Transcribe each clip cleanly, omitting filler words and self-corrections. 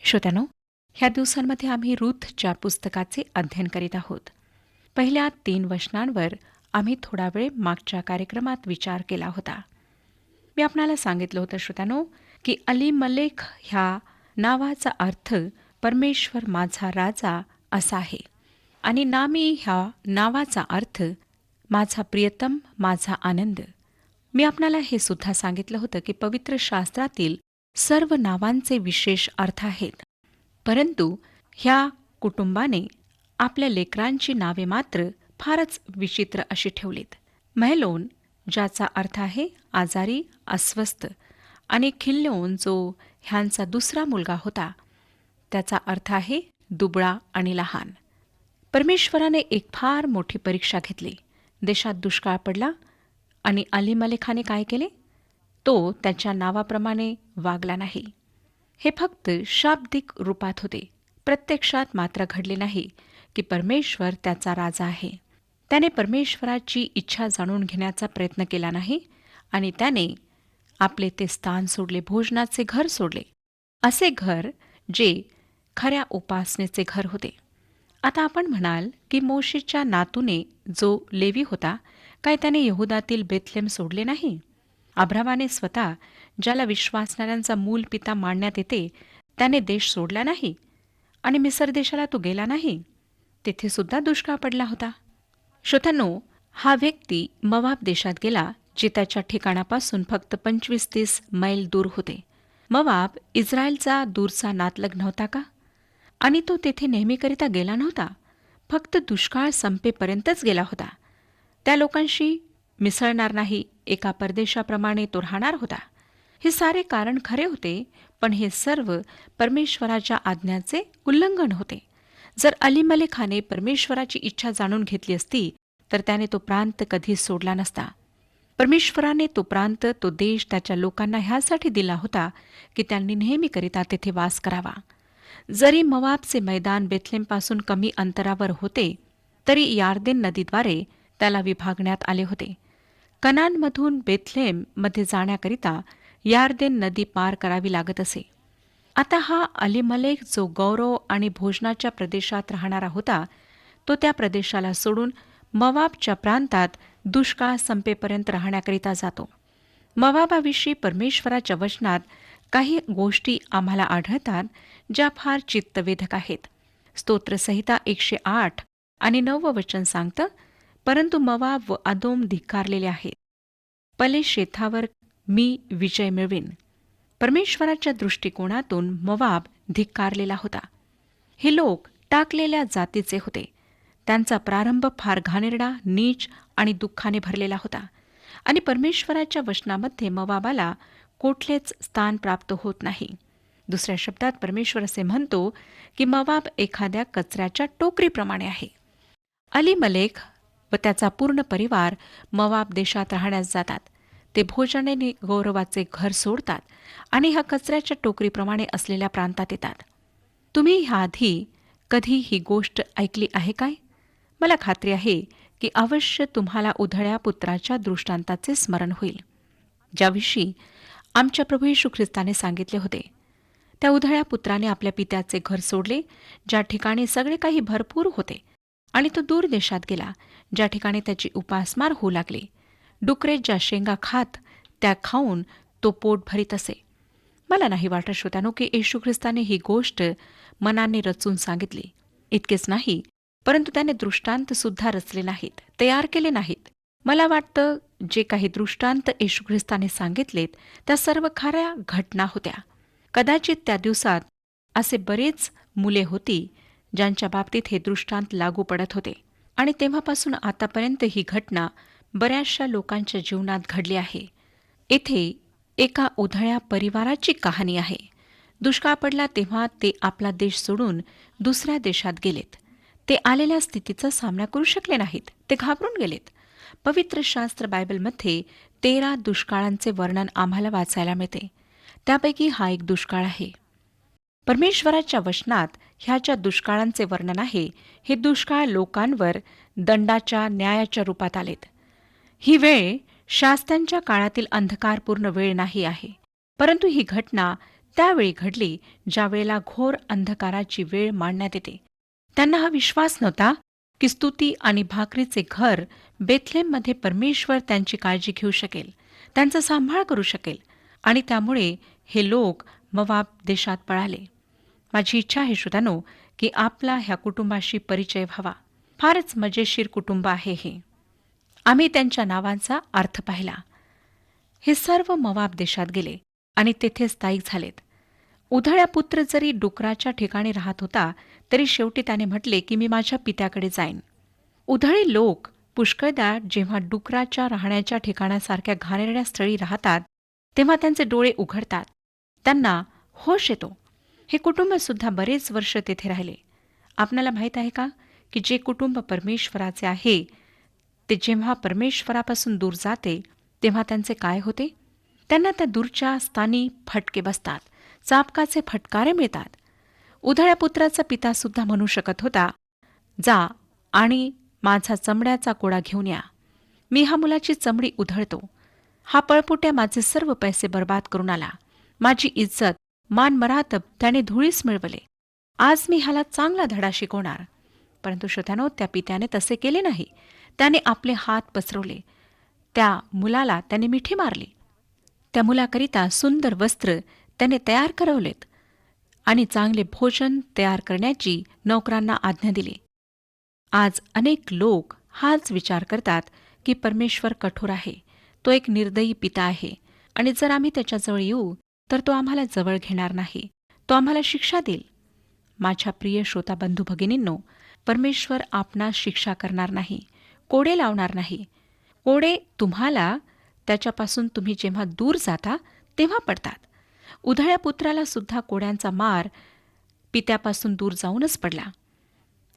श्रोत्यानो, ह्या दिवसांमध्ये आम्ही रूथच्या पुस्तकाचे अध्ययन करीत आहोत. पहिल्या 3 वचनांवर आम्ही थोडा वेळ मागच्या कार्यक्रमात विचार केला होता. मी आपणाला सांगितलं होतं श्रोत्यानो, की अलीमलेक ह्या नावाचा अर्थ परमेश्वर माझा राजा असा आहे आणि नामी ह्या नावाचा अर्थ माझा प्रियतम, माझा आनंद. मी आपणाला हे सुद्धा सांगितलं होतं की पवित्र शास्त्रातील सर्व नावांचे विशेष अर्थ आहेत, परंतु ह्या कुटुंबाने आपल्या लेकरांची नावे मात्र फारच विचित्र अशी ठेवलीत. महलोन, ज्याचा अर्थ आहे आजारी, अस्वस्थ, आणि खिल्योन, जो ह्यांचा दुसरा मुलगा होता, त्याचा अर्थ आहे दुबळा आणि लहान. परमेश्वराने एक फार मोठी परीक्षा घेतली. देशात दुष्काळ पडला आणि अलीमलेखाने काय केले? तो त्याच्या नावाप्रमाणे वागला नाही. हे फक्त शाब्दिक रूपात होते. प्रत्यक्षात मात्र घडले नाही की परमेश्वर त्याचा राजा आहे. त्याने परमेश्वराची इच्छा जाणून घेण्याचा प्रयत्न केला नाही आणि त्याने आपले ते स्थान सोडले, भोजनाचे घर सोडले, असे घर जे खऱ्या उपासनेचे घर होते. आता आपण म्हणाल की मोशेच्या नातूने, जो लेवी होता, काय त्याने यहुदातील बेथलेम सोडले नाही? अब्रामाने स्वतः, ज्याला विश्वासणाऱ्यांचा मूल पिता मानण्यात येते, त्याने देश सोडला नाही आणि मिसर देशाला तो गेला नाही. तेथे सुद्धा दुष्काळ पडला होता. श्रोत्यांनो, हा व्यक्ती मोवाब देशात गेला, जे त्याच्या ठिकाणापासून फक्त 25-30 मैल दूर होते. मोवाब इस्रायलचा दूरचा नातलग नव्हता का? आणि तो तेथे नेहमीकरिता गेला नव्हता, फक्त दुष्काळ संपेपर्यंतच गेला होता. त्या लोकांशी मिसळणार नाही, एका परदेशाप्रमाणे तो राहणार होता. हे सारे कारण खरे होते, पण हे सर्व परमेश्वराच्या आज्ञाचे उल्लंघन होते. जर अलीमलेखाने परमेश्वराची इच्छा जाणून घेतली असती, तर त्याने तो प्रांत कधीच सोडला नसता. परमेश्वराने तो प्रांत, तो देश त्याच्या लोकांना ह्यासाठी दिला होता की त्यांनी नेहमीकरिता तेथे वास करावा. जरी मोवाबचे मैदान बेथलेमपासून कमी अंतरावर होते, तरी यार्देन नदीद्वारे त्याला विभागण्यात आले होते. कनानमधून बेथलेममध्ये जाण्याकरिता यार्देन नदी पार करावी लागत असे. आता हा अलीमलेक, जो गौरव आणि भोजनाच्या प्रदेशात राहणारा होता, तो त्या प्रदेशाला सोडून मोवाबच्या प्रांतात दुष्काळ संपेपर्यंत राहण्याकरिता जातो. मोवाबाविषयी परमेश्वराच्या वचनात काही गोष्टी आम्हाला आढळतात, ज्या फार चित्तवेधक आहेत. स्तोत्रसंहिता 108 आणि 9 वचन सांगतं, परंतु मोवाब व अदोम धिक्कारलेले आहेत. पले शेथावर मी विजय मिळवीन. परमेश्वराच्या दृष्टिकोनातून मोवाब धिक्कारलेला होता. हे लोक टाकलेल्या जातीचे होते. त्यांचा प्रारंभ फार घाणेरडा, नीच आणि दुःखाने भरलेला होता आणि परमेश्वराच्या वचनामध्ये मोवाबाला कुठलेच स्थान प्राप्त होत नाही. दुसऱ्या शब्दात परमेश्वर असे म्हणतो की मोवाब एखाद्या कचऱ्याच्या टोकरीप्रमाणे आहे. अलीमलेक व त्याचा पूर्ण परिवार मोवाब देशात राहण्यास जातात. ते भोजनाने गौरवाचे घर सोडतात आणि ह्या कचऱ्याच्या टोकरीप्रमाणे असलेल्या प्रांतात येतात. तुम्ही ह्याआधी कधी ही गोष्ट ऐकली आहे काय? मला खात्री आहे की अवश्य तुम्हाला उधळ्या पुत्राच्या दृष्टांताचे स्मरण होईल, ज्याविषयी आमच्या प्रभू येशू ख्रिस्ताने सांगितले होते. त्या उधळ्या पुत्राने आपल्या पित्याचे घर सोडले, ज्या ठिकाणी सगळे काही भरपूर होते, आणि तो दूर देशात गेला, ज्या ठिकाणी त्याची उपासमार होऊ लागली. डुकरे ज्या शेंगा खात, त्या खाऊन तो पोट भरीत असे. मला नाही वाटत श्रोत्यानो की येशू ख्रिस्ताने ही गोष्ट मनाने रचून सांगितली. इतकेच नाही, परंतु त्याने दृष्टांत सुद्धा रचले नाहीत, तयार केले नाहीत. मला वाटतं जे काही दृष्टांत येशू ख्रिस्ताने सांगितलेत, त्या सर्व खऱ्या घटना होत्या. कदाचित त्या दिवसात असे बरेच मुले होती ज्यांच्या बाबतीत हे दृष्टांत लागू पडत होते, आणि तेव्हापासून आतापर्यंत ही घटना बऱ्याचशा लोकांच्या जीवनात घडली आहे. येथे एका उधळ्या परिवाराची कहाणी आहे. दुष्काळ पडला तेव्हा ते आपला देश सोडून दुसऱ्या देशात गेलेत. ते आलेल्या स्थितीचा सामना करू शकले नाहीत. ते घाबरून गेलेत. पवित्र शास्त्र बायबलमध्ये 13 दुष्काळांचे वर्णन आम्हाला वाचायला मिळते. त्यापैकी हा एक दुष्काळ आहे. परमेश्वराच्या वचनात ह्या ज्या दुष्काळांचे वर्णन आहे, हे दुष्काळ लोकांवर दंडाच्या, न्यायाच्या रूपात आलेत. ही वेळ शास्त्रांच्या काळातील अंधकारपूर्ण वेळ नाही आहे, परंतु ही घटना त्यावेळी घडली ज्या वेळेला घोर अंधकाराची वेळ मांडण्यात येते. त्यांना हा विश्वास नव्हता की स्तुती आणि भाकरीचे घर बेथलेममध्ये परमेश्वर त्यांची काळजी घेऊ शकेल, त्यांचा सांभाळ करू शकेल, आणि त्यामुळे हे लोक मोवाब देशात पळाले. माझी इच्छा आहे श्रोत्यानो की आपला ह्या कुटुंबाशी परिचय व्हावा. फारच मजेशीर कुटुंब आहे हे. आम्ही त्यांच्या नावांचा अर्थ पाहिला. हे सर्व मोवाब देशात गेले आणि तेथे स्थायिक झालेत. उधळ्या पुत्र जरी डुकराच्या ठिकाणी राहत होता तरी शेवटी त्याने म्हटले की मी माझ्या पित्याकडे जाईन. उधळी लोक पुष्कळदा जेव्हा डुकराच्या राहण्याच्या ठिकाणासारख्या घाणेरड्या स्थळी राहतात तेव्हा त्यांचे डोळे उघडतात, त्यांना होश येतो. हे कुटुंब सुद्धा बरेच वर्ष तेथे राहिले. आपणाला माहीत आहे का की जे कुटुंब परमेश्वराचे आहे ते जेव्हा परमेश्वरापासून दूर जाते तेव्हा त्यांचे काय होते? त्यांना त्या दूरच्या स्थानी फटके बसतात, चाबकाचे फटकारे मिळतात. उधळ्या पुत्राचा पिता सुद्धा म्हणू शकत होता, जा आणि माझा चमड्याचा कोडा घेऊन या. मी ह्या मुलाची चमडी उधळतो. हा पळपुट्या माझे सर्व पैसे बर्बाद करून आला. माझी इज्जत, मान मरातब त्याने धुळीस मिळवले. आज मी ह्याला चांगला धडा शिकवणार. परंतु श्रोत्यानो, त्या पित्याने तसे केले नाही. त्याने आपले हात पसरवले. त्या मुलाला त्याने मिठी मारली. त्या मुलाकरिता सुंदर वस्त्र त्याने तयार करवलेत आणि चांगले भोजन तयार करण्याची नोकरांना आज्ञा दिली. आज अनेक लोक हाच विचार करतात की परमेश्वर कठोर आहे, तो एक निर्दयी पिता आहे आणि जर आम्ही त्याच्याजवळ येऊ तर तो आम्हाला जवळ घेणार नाही, तो आम्हाला शिक्षा देईल. माझ्या प्रिय श्रोता बंधू भगिनींनो, परमेश्वर आपणास शिक्षा करणार नाही, कोडे लावणार नाही. कोडे तुम्हाला त्याच्यापासून तुम्ही जेव्हा दूर जाता तेव्हा पडतात. उधळ्या पुत्राला सुद्धा कोड्यांचा मार पित्यापासून दूर जाऊनच पडला.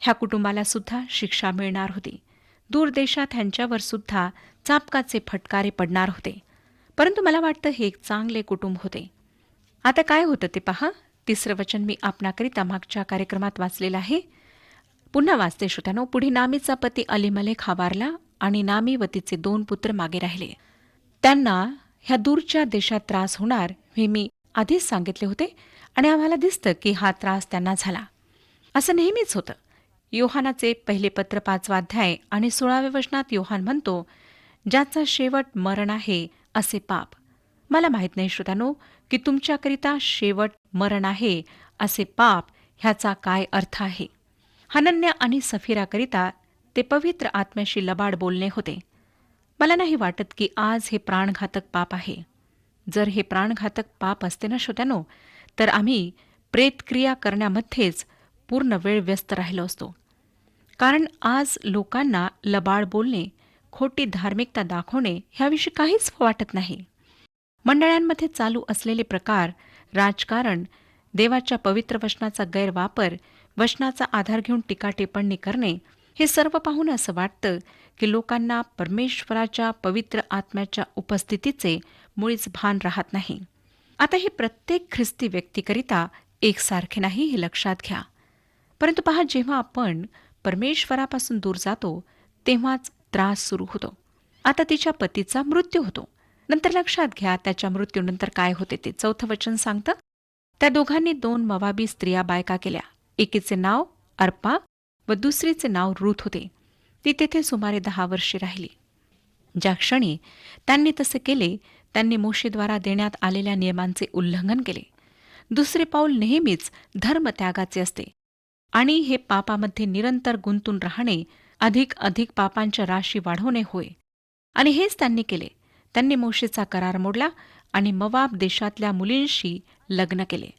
ह्या कुटुंबाला सुद्धा शिक्षा मिळणार होती. दूर देशात ह्यांच्यावर सुद्धा चाबकाचे फटकारे पडणार होते. परंतु मला वाटतं हे एक चांगले कुटुंब होते. आता काय होतं ते पहा. 3रं वचन मी आपणाकरिता मागच्या कार्यक्रमात वाचलेलं आहे. पुन्हा वाचते श्रोत्यानो. पुढे नामीचा पती अलीमलेक हा वारला आणि नामी व तिचे 2 पुत्र मागे राहिले. त्यांना ह्या दूरच्या देशात त्रास होणार हे मी आधीच सांगितले होते आणि आम्हाला दिसतं की हा त्रास त्यांना झाला. असं नेहमीच होतं. योहानाचे पहिले पत्र 5वा अध्याय आणि 16व्या वचनात योहान म्हणतो, ज्याचा शेवट मरण आहे असे पाप. मला माहीत नाही श्रोत्यानो की तुमच्याकरिता शेवट मरण आहे असे पाप ह्याचा काय अर्थ आहे. हनन्या आणि सफीराकरिता ते पवित्र आत्म्याशी लबाड बोलणे होते. मला नाही वाटत की आज हे प्राणघातक पाप आहे. जर हे प्राणघातक पाप असते ना श्रोत्यानो, तर आम्ही प्रेतक्रिया करण्यामध्येच पूर्ण वेळ व्यस्त राहिलो असतो. कारण आज लोकांना लबाड बोलणे, खोटी धार्मिकता दाखवणे ह्याविषयी काहीच वाटत नाही. मंडळांमध्ये चालू असलेले प्रकार, राजकारण, देवाच्या पवित्र वचनाचा गैरवापर, वचनाचा आधार घेऊन टीकाटिप्पणी करणे, हे सर्व पाहून असं वाटतं की लोकांना परमेश्वराच्या पवित्र आत्म्याच्या उपस्थितीचे मुळीच भान राहत नाही. आता हे प्रत्येक ख्रिस्ती व्यक्तीकरिता एकसारखे नाही हे लक्षात घ्या. परंतु पहा, जेव्हा आपण परमेश्वरापासून दूर जातो तेव्हाच त्रास सुरू होतो. आता तिच्या पतीचा मृत्यू होतो. नंतर लक्षात घ्या त्याच्या मृत्यूनंतर काय होते ते 4थं वचन सांगतं. त्या दोघांनी 2 मोवाबी स्त्रिया बायका केल्या. एकीचे नाव अर्पा व दुसरीचे नाव रूथ होते. ती तेथे सुमारे 10 वर्षे राहिली. ज्या क्षणी त्यांनी तसे केले त्यांनी मोशेद्वारा देण्यात आलेल्या नियमांचे उल्लंघन केले. दुसरे पाऊल नेहमीच धर्मत्यागाचे असते आणि हे पापामध्ये निरंतर गुंतून राहणे, अधिक पापांच्या राशी वाढवणे होय. आणि हेच त्यांनी केले. त्यांनी मोशेचा करार मोडला आणि मोवाब देशातल्या मुलींशी लग्न केले.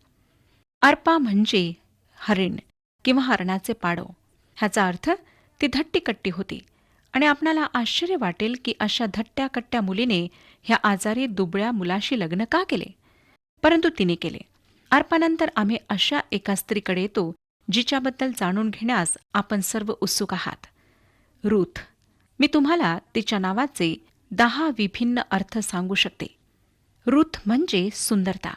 अर्पा म्हणजे हरिण किंवा हरणाचे पाडो. ह्याचा अर्थ ती धट्टीकट्टी होती आणि आपणाला आश्चर्य वाटेल की अशा धट्ट्याकट्ट्या मुलीने ह्या आजारी दुबळ्या मुलाशी लग्न का केले, परंतु तिने केले. अर्पानंतर आम्ही अशा एका स्त्रीकडे येतो जिच्याबद्दल जाणून घेण्यास आपण सर्व उत्सुक आहात. रूथ. मी तुम्हाला तिच्या नावाचे 10 विभिन्न अर्थ सांगू शकते. रूथ म्हणजे सुंदरता,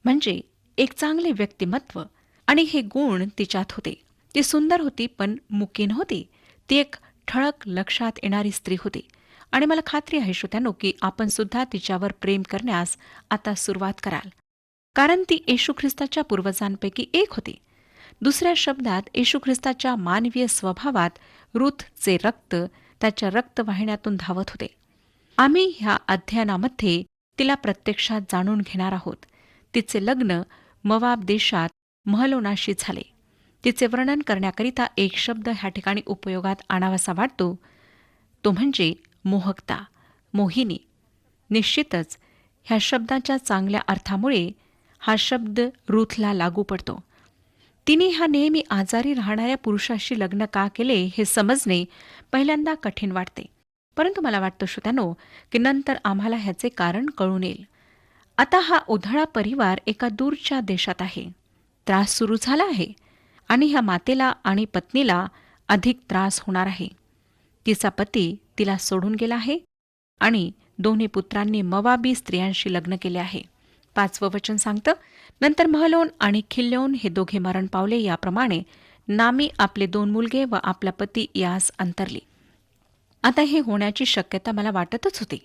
म्हणजे एक चांगले व्यक्तिमत्व, आणि हे गुण तिच्यात होते. ती सुंदर होती पण मुकीन होती. ती एक ठळक लक्षात येणारी स्त्री होती आणि मला खात्री आहे श्रोत्यानो की आपण सुद्धा तिच्यावर प्रेम करण्यास आता सुरुवात कराल. कारण ती येशू ख्रिस्ताच्या पूर्वजांपैकी एक होती. दुसऱ्या शब्दात येशू ख्रिस्ताच्या मानवीय स्वभावात रूथचे रक्त त्याच्या रक्तवाहिन्यातून धावत होते. आम्ही ह्या अध्ययनामध्ये तिला प्रत्यक्षात जाणून घेणार आहोत. तिचे लग्न मवाब देशात महलोनाशी झाले. तिचे वर्णन करण्याकरिता एक शब्द ह्या ठिकाणी उपयोगात आणावासा वाटतो, तो म्हणजे मोहकता, मोहिनी. निश्चितच ह्या शब्दाच्या चांगल्या अर्थामुळे हा शब्द रूथला लागू पडतो. तिने ह्या नेहमी आजारी राहणाऱ्या पुरुषाशी लग्न का केले हे समजणे पहिल्यांदा कठीण वाटते. परंतु मला वाटतं श्रोत्यानो की नंतर आम्हाला ह्याचे कारण कळून येईल. आता हा उधळा परिवार एका दूरच्या देशात आहे. त्रास सुरू झाला आहे आणि ह्या मातेला आणि पत्नीला अधिक त्रास होणार आहे. तिचा पती तिला सोडून गेला आहे आणि दोन्ही पुत्रांनी मवाबी स्त्रियांशी लग्न केले आहे. 5वं वचन सांगतं, नंतर महलोन आणि खिल्योन हे दोघे मरण पावले. याप्रमाणे नामी आपले 2 मुलगे व आपला पती यास अंतरली. आता हे होण्याची शक्यता मला वाटतच होती.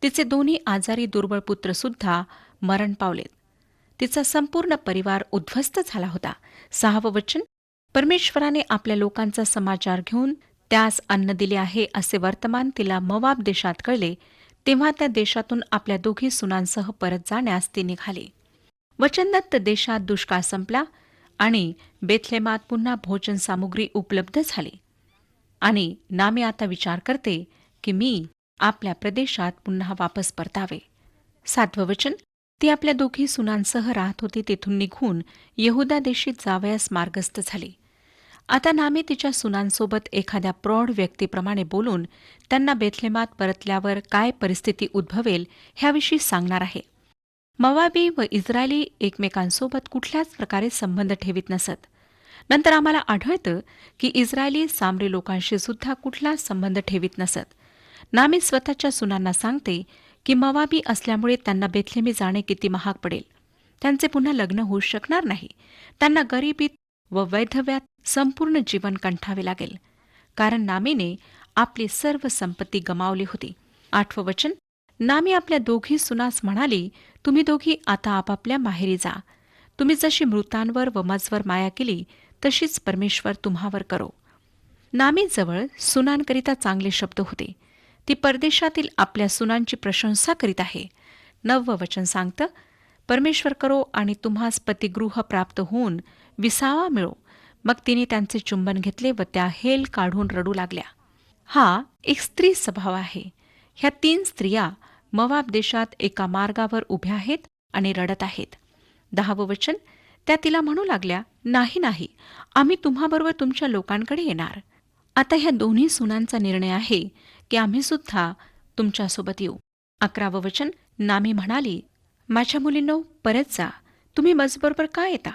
तिचे दोन्ही आजारी दुर्बळ पुत्रसुद्धा मरण पावलेत. तिचा संपूर्ण परिवार उद्ध्वस्त झाला होता. 6वं वचन, परमेश्वराने आपल्या लोकांचा समाचार घेऊन त्यास अन्न दिले आहे असे वर्तमान तिला मोवाब देशात कळले. तेव्हा त्या देशातून आपल्या दोघी सुनांसह परत जाण्यास ती निघाली. वचनदत्त देशात दुष्काळ संपला आणि बेथलेमात पुन्हा भोजन सामुग्री उपलब्ध झाली. आणि नामी आता विचार करते की मी आपल्या प्रदेशात पुन्हा वापस परतावे. 7वं वचन, ती आपल्या दोघी सुनांसह राहत होती. तेथून निघून यहुदा देशीत जावयास मार्गस्थ झाली. आता नामी तिच्या सुनांसोबत एखाद्या प्रौढ व्यक्तीप्रमाणे बोलून त्यांना बेथलेमात परतल्यावर काय परिस्थिती उद्भवेल ह्याविषयी सांगणार आहे. मवाबी व इस्रायली एकमेकांसोबत कुठल्याच प्रकारे संबंध ठेवीत नसत. नंतर आम्हाला आढळतं की इस्रायली सामरी लोकांशी सुद्धा कुठलाच संबंध ठेवीत नसत. नामी स्वतःच्या सुनांना सांगते की मवाबी असल्यामुळे त्यांना बेथलेमी जाणे किती महाग पडेल. त्यांचे पुन्हा लग्न होऊ शकणार नाही. त्यांना गरिबीत व वैधव्यात संपूर्ण जीवन कंठावे लागेल, कारण नामीने आपली सर्व संपत्ती गमावली होती. 8वं वचन, नामी आपल्या दोघी सुनास म्हणाली, तुम्ही दोघी आता आपापल्या माहेरी जा. तुम्ही जशी मृतांवर व मजवर माया केली तशीच परमेश्वर तुम्हावर करो. नामीजवळ सुनांकरिता चांगले शब्द होते. ती परदेशातील आपल्या सुनांची प्रशंसा करीत आहे. 9वं वचन सांगतं, परमेश्वर करो आणि तुम्हास पतिगृह प्राप्त होऊन विसावा मिळो. मग तिने त्यांचे चुंबन घेतले व त्या हेल काढून रडू लागल्या. हा एक स्त्री स्वभाव आहे. ह्या 3 स्त्रिया मवाब देशात एका मार्गावर उभ्या आहेत आणि रडत आहेत. 10वं वचन, त्या तिला म्हणू लागल्या, नाही नाही, आम्ही तुम्हाबरोबर तुमच्या लोकांकडे येणार. आता ह्या दोन्ही सुनांचा निर्णय आहे की आम्ही सुद्धा तुमच्यासोबत येऊ. 11वं वचन, नामी म्हणाली, माझ्या मुलींनो परत जा. तुम्ही मजबरोबर का येता?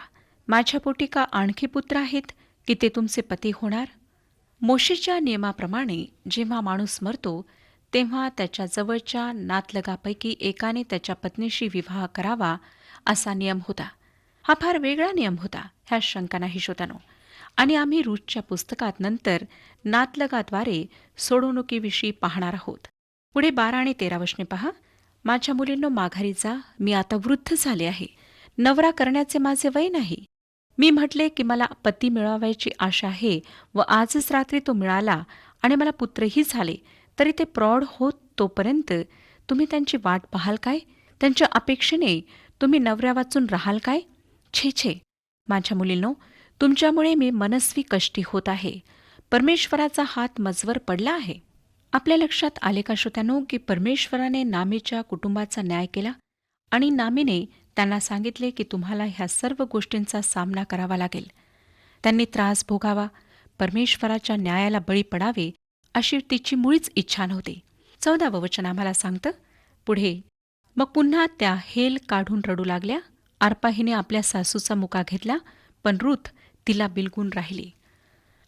माझ्या पोटी का आणखी पुत्र आहेत की ते तुमचे पती होणार? मोशेच्या नियमाप्रमाणे जेव्हा माणूस मरतो तेव्हा त्याच्या जवळच्या नातलगापैकी एकाने त्याच्या पत्नीशी विवाह करावा असा नियम होता. हा फार वेगळा नियम होता, ह्या शंका नाही श्रोत्यानो. आणि आम्ही रूथच्या पुस्तकात नंतर नातलगाद्वारे सोडवणुकीविषयी पाहणार आहोत. पुढे 12 आणि 13 वचने पहा. माझ्या मुलींनो माघारी जा, मी आता वृद्ध झाले आहे. नवरा करण्याचे माझे वय नाही. मी म्हटले की मला पती मिळवायची आशा आहे व आजच रात्री तो मिळाला आणि मला पुत्रही झाले. तरी ते प्रौढ होत तोपर्यंत तुम्ही त्यांची वाट पाहाल काय? त्यांच्या अपेक्षेने तुम्ही नवऱ्या वाचून राहाल काय? छे छे, माझ्या मुलींनो, तुमच्यामुळे मी मनस्वी कष्टी होत आहे. परमेश्वराचा हात मजवर पडला आहे. आपल्या लक्षात आले का श्रोत्यानो की परमेश्वराने नामीच्या कुटुंबाचा न्याय केला आणि नामीने त्यांना सांगितले की तुम्हाला ह्या सर्व गोष्टींचा सामना करावा लागेल. त्यांनी त्रास भोगावा, परमेश्वराच्या न्यायाला बळी पडावे अशी तिची मुळीच इच्छा नव्हती. 14वं वचन आम्हाला सांगतं पुढे, मग पुन्हा त्या हेल काढून रडू लागल्या. अर्पाहीने आपल्या सासूचा मुका घेतला, पण रूथ तिला बिलगून राहिली.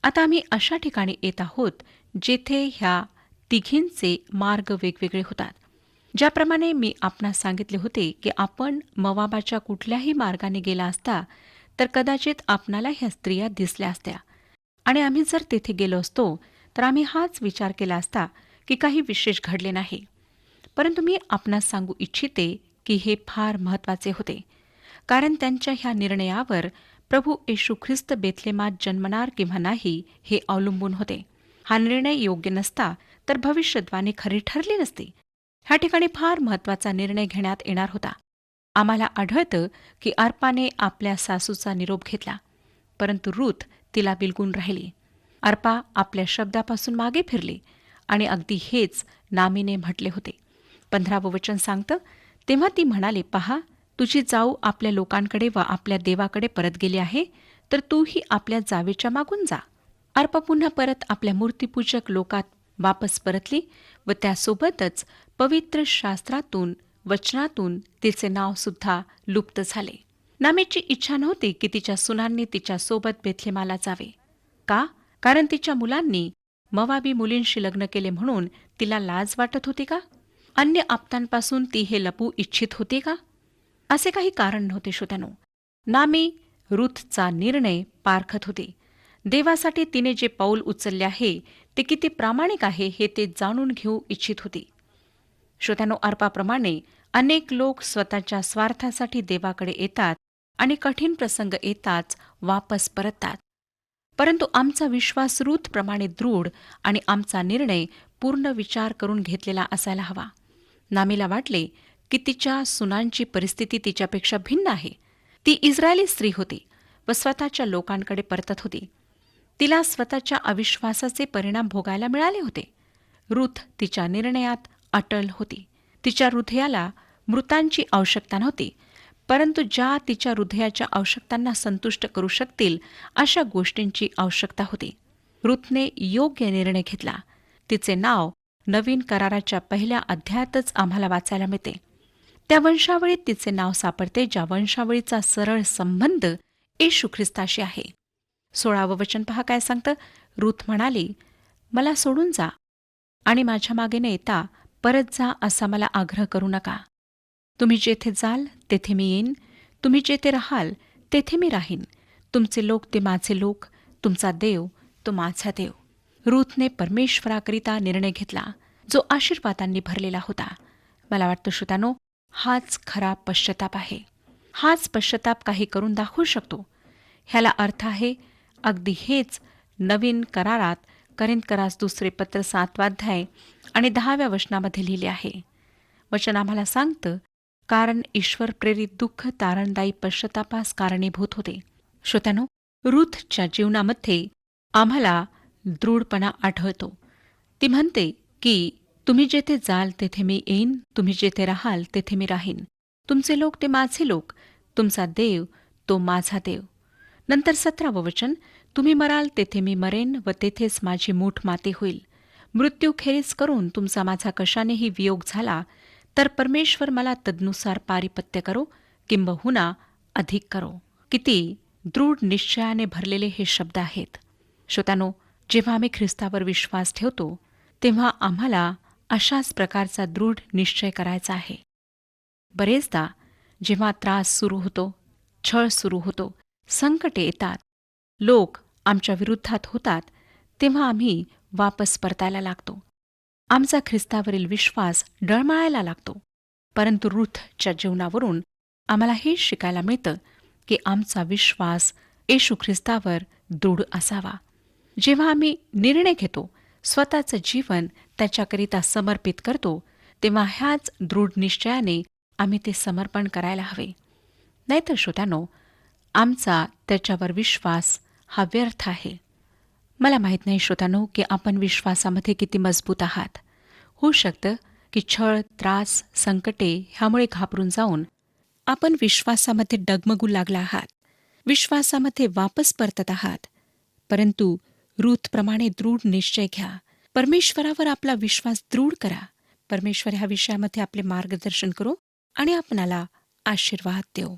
आता आम्ही अशा ठिकाणी येत आहोत जेथे ह्या तिघींचे मार्ग वेगवेगळे होतात. ज्याप्रमाणे मी आपणास सांगितले होते की आपण मवाबाच्या कुठल्याही मार्गाने गेला असता तर कदाचित आपणाला ह्या स्त्रिया दिसल्या असत्या आणि आम्ही जर तेथे गेलो असतो तर आम्ही हाच विचार केला असता की काही विशेष घडले नाही. परंतु मी आपणास सांगू इच्छिते की हे फार महत्वाचे होते. 15वं वचन, कारण त्यांच्या ह्या निर्णयावर प्रभू येशू ख्रिस्त बेथलेमात जन्मणार किंवा नाही हे अवलंबून होते. हा निर्णय योग्य नसता तर भविष्यद्वाणी खरी ठरली नसती. ह्या ठिकाणी फार महत्वाचा निर्णय घेण्यात येणार होता. आम्हाला आढळतं की अर्पाने आपल्या सासूचा निरोप घेतला, परंतु रूथ तिला बिलगून राहिली. अर्पा आपल्या शब्दापासून मागे फिरली आणि अगदी हेच नामीने म्हटले होते. 15वं वचन सांगतं, तेव्हा ती म्हणाली, पहा, तुझी जाऊ आपल्या लोकांकडे व आपल्या देवाकडे परत गेली आहे, तर तूही आपल्या जावेच्या मागून जा. अर्पा पुन्हा परत आपल्या मूर्तीपूजक लोकात वापस परतली व त्यासोबतच पवित्र शास्त्रातून वचनातून तिचे नाव सुद्धा लुप्त झाले. नामीची इच्छा नव्हती की तिच्या सुनांनी तिच्यासोबत बेथलेमाला जावे. का? कारण तिच्या मुलांनी मवाबी मुलींशी लग्न केले म्हणून तिला लाज वाटत होती का? अन्य आप्तांपासून ती हे लपू इच्छित होती का? असे काही कारण नव्हते श्रोत्यानो. नामी रूथचा निर्णय पारखत होती. देवासाठी तिने जे पाऊल उचलले आहे ते किती प्रामाणिक आहे हे ते जाणून घेऊ इच्छित होती. श्रोत्यानो, अर्पाप्रमाणे अनेक लोक स्वतःच्या स्वार्थासाठी देवाकडे येतात आणि कठीण प्रसंग येताच वापस परततात. परंतु आमचा विश्वास रूथप्रमाणे दृढ आणि आमचा निर्णय पूर्ण विचार करून घेतलेला असायला हवा. नामीला वाटले की तिच्या सुनांची परिस्थिती तिच्यापेक्षा भिन्न आहे. ती इस्रायली स्त्री होती व स्वतःच्या लोकांकडे परतत होती. तिला स्वतःच्या अविश्वासाचे परिणाम भोगायला मिळाले होते. रूथ तिच्या निर्णयात अटल होती. तिच्या हृदयाला मृतांची आवश्यकता नव्हती, परंतु ज्या तिच्या हृदयाच्या आवश्यकतांना संतुष्ट करू शकतील अशा गोष्टींची आवश्यकता होती. रूथने योग्य निर्णय घेतला. तिचे नाव नवीन कराराच्या पहिल्या अध्यायातच आम्हाला वाचायला मिळते. त्या वंशावळीत तिचे नाव सापडते ज्या वंशावळीचा सरळ संबंध येशू ख्रिस्ताशी आहे. 16वं वचन पहा काय सांगतं. रूथ म्हणाली, मला सोडून जा आणि माझ्या मागे न येता परत जा असा मला आग्रह करू नका. तुम्ही जेथे जाल तेथे मी येईन, तुम्ही जेथे राहाल तेथे मी राहीन. तुमचे लोक ते माझे लोक, तुमचा देव तो माझा देव. रूथने परमेश्वराकरिता निर्णय घेतला जो आशीर्वादांनी भरलेला होता. मला वाटतं श्रोत्यानो, हाच खरा पश्चाताप आहे. हाच पश्चाताप काही करून दाखवू शकतो. ह्याला अर्थ आहे अगदी हेच नवीन करारात करिंथकरास दुसरे पत्र 7 अध्याय आणि 10व्या वचनामध्ये लिहिले आहे. वचन आम्हाला सांगतं, कारण ईश्वर प्रेरित दुःख तारणदायी पश्चातापास कारणीभूत होते. श्रोत्यानो, रूथच्या जीवनामध्ये आम्हाला दृढपणा आढळतो. ती म्हणते की तुम्ही जेथे जाल तेथे मी येईन, तुम्ही जेथे राहाल तेथे मी राहीन. तुमचे लोक ते माझे लोक, तुमचा देव तो माझा देव. नंतर 17वं वचन, तुम्ही मराल तेथे मी मरेन व तेथेच माझी मूठ माती होईल. मृत्यू खेरीज करून तुमचा माझा कशानेही वियोग झाला तर परमेश्वर मला तदनुसार पारिपत्य करो, किंबहुना अधिक करो. किती दृढ निश्चयाने भरलेले हे शब्द आहेत. श्रोत्यानो, जेव्हा आम्ही ख्रिस्तावर विश्वास ठेवतो तेव्हा आम्हाला अशाच प्रकारचा दृढ निश्चय करायचा आहे. बरेचदा जेव्हा त्रास सुरू होतो, छळ सुरू होतो, संकटे येतात, लोक आमच्या विरुद्धात होतात, तेव्हा आम्ही वापस परतायला लागतो. आमचा ख्रिस्तावरील विश्वास डळमळायला लागतो. परंतु रूथच्या जीवनावरून आम्हाला हे शिकायला मिळतं की आमचा विश्वास येशू ख्रिस्तावर दृढ असावा. जेव्हा आम्ही निर्णय घेतो, स्वतःचं जीवन त्याच्याकरिता समर्पित करतो, तेव्हा ह्याच दृढ निश्चयाने आम्ही ते समर्पण करायला हवे. नाहीतर श्रोत्यानो, आमचा त्याच्यावर विश्वास हा व्यर्थ आहे. मला माहीत नाही श्रोत्यानो की आपण विश्वासामध्ये किती मजबूत आहात. होऊ शकतं की छळ, त्रास, संकटे ह्यामुळे घाबरून जाऊन आपण विश्वासामध्ये डगमगू लागला आहात, विश्वासामध्ये वापस परतत आहात. परंतु रूथप्रमाणे दृढ निश्चय घ्या. परमेश्वरावर आपला विश्वास दृढ करा. परमेश्वर ह्या विषयामध्ये आपले मार्गदर्शन करो आणि आपणाला आशीर्वाद देऊ.